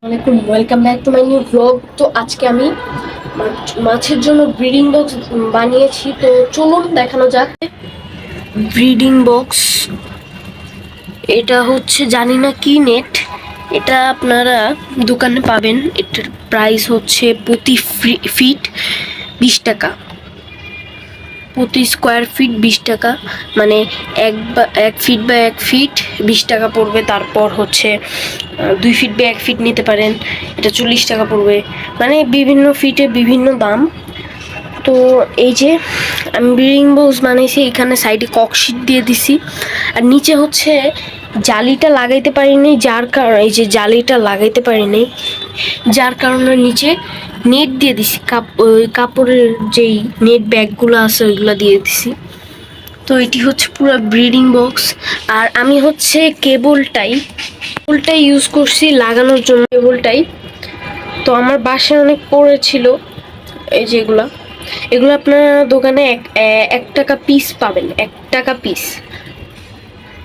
আসসালামাইকুম, welcome back to my new blog. তো আজকে আমি মাছের জন্য ব্রিডিং বক্স বানিয়েছি। তো চলুন দেখানো যাক। ব্রিডিং বক্স এটা হচ্ছে জানি না কি নেট, এটা আপনারা দোকানে পাবেন। এটার প্রাইস হচ্ছে প্রতি ফিট 20 টাকা, প্রতি স্কোয়ার ফিট 20 টাকা। মানে এক ফিট বা 1 ফিট 20 টাকা পড়বে। তারপর হচ্ছে 2 ফিট বা 1 ফিট নিতে পারেন, এটা 40 টাকা পড়বে। মানে বিভিন্ন ফিটে বিভিন্ন দাম। তো এই যে আমি ব্রিডিং বক্স বানিয়েছি, এখানে সাইডে ককশিট দিয়ে দিছি। আর নিচে হচ্ছে জালিটা লাগাইতে পারিনি, যার কারণে এই যে জালিটা লাগাইতে পারিনি, যার কারণে নিচে নেট দিয়ে দিছি। কাপড়ের যেই নেট ব্যাগগুলো আছে ওইগুলো দিয়ে দিছি। তো এটি হচ্ছে পুরো ব্রিডিং বক্স। আর আমি হচ্ছে কেবলটাই ইউজ করছি লাগানোর জন্য, কেবলটাই। তো আমার বাসায় অনেক পড়েছিল এই যে এগুলো আপনারা দোকানে 1 টাকা পিস পাবেন, 1 টাকা পিস।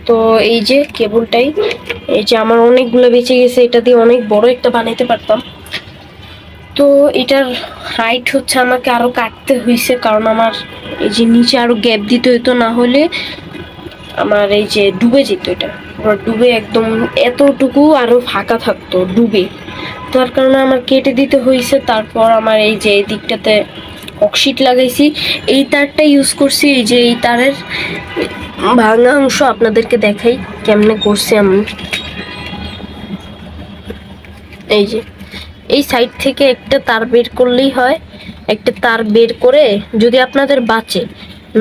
তো এই যে কেবলটাই, এই যে আমার অনেকগুলো বেঁচে গেছে, এটা দিয়ে অনেক বড় একটা বানাইতে পারতাম। তো এটার হাইট হচ্ছে আমাকে আরো কাটতে হয়েছে, কারণ আমার এই যে নিচে আরো গ্যাপ দিতে হইতো, না হলে আমার এই যে ডুবে যেত। এটা ডুবে একদম এতটুকু আরো ফাঁকা থাকতো ডুবে, তার কারণে আমার কেটে দিতে হয়েছে। তারপর আমার এই যে এই দিকটাতে অক্সিট লাগাইছি, এই তারটা ইউজ করছি। এই যে এই তারের ভাঙা অংশ আপনাদেরকে দেখাই কেমনে করছি আমি। এই যে এই সাইড থেকে একটা তার বের করলেই হয়, একটা তার বের করে যদি আপনাদের বাঁচে,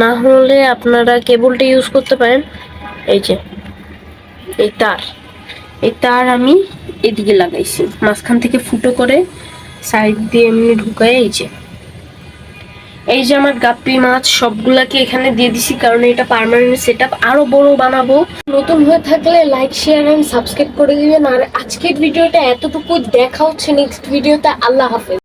না হলে আপনারা কেবলটা ইউজ করতে পারেন। এই যে এই তার আমি এদিকে লাগাইছি, মাঝখান থেকে ফুটো করে সাইড দিয়ে এমনি ঢুকায়। এই যে আমার গাপ্পি মাছ সবগুলাকে এখানে দিয়ে দিছি, কারণ এটা পার্মানেন্ট সেটআপ। আরো বড় বানাবো। নতুন হয়ে থাকলে লাইক, শেয়ার এন্ড সাবস্ক্রাইব করে দিবেন। আর আজকের ভিডিওটা এতটুকু, দেখা হচ্ছে নেক্সট ভিডিওতে। আল্লাহ হাফেজ।